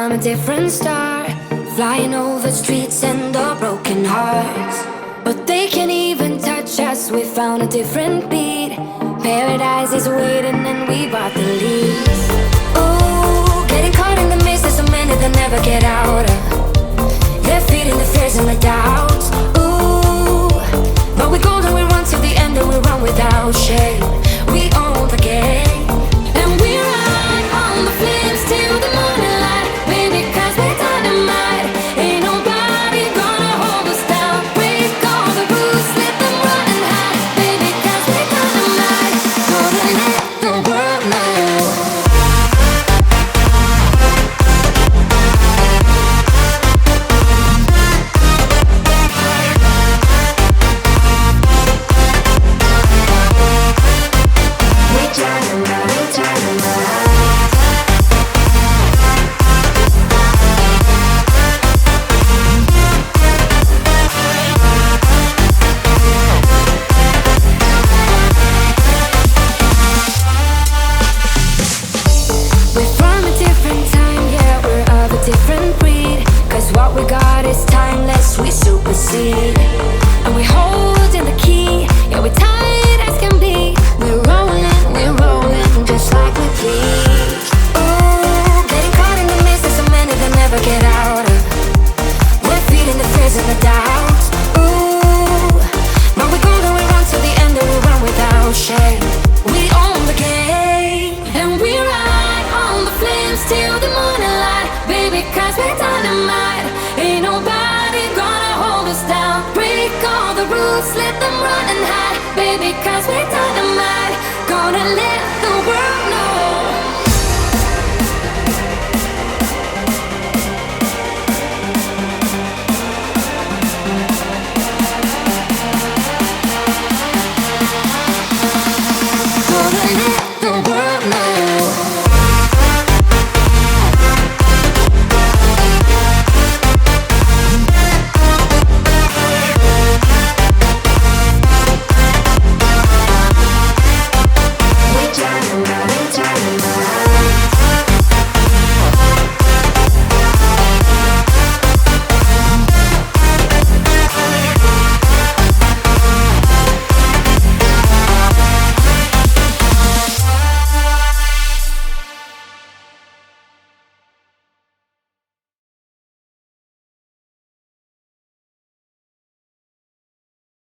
from a different star, flying over streets and our broken hearts. But they can't even touch us, we found a different beat. Paradise is waiting and we bought the leaves. Ooh, getting caught in the mist, there's so many that never get out of. They're feeding the fears and the doubts. Ooh, but we go and we run till the end and we run without shame. We own the game, and we ride on the flames till the morning light. Baby, 'cause we're dynamite. Ain't nobody gonna hold us down. Break all the rules, let them run and hide. Baby, 'cause we're dynamite. Gonna let the world know. And we hold in the key, yeah, we're tight as can be. We're rolling just like we please. Ooh, getting caught in the mist, there's so many that never get out of. We're feeding the fears and the doubts. Ooh, but we go and we run till the end and we run without shame. We own the game, and we ride on the flames till the morning light. Baby, 'cause we're dynamite. Ain't nobody gonna hold us down. Break all the rules, let them run and hide. Baby, 'cause we're dynamite. Gonna let the world know.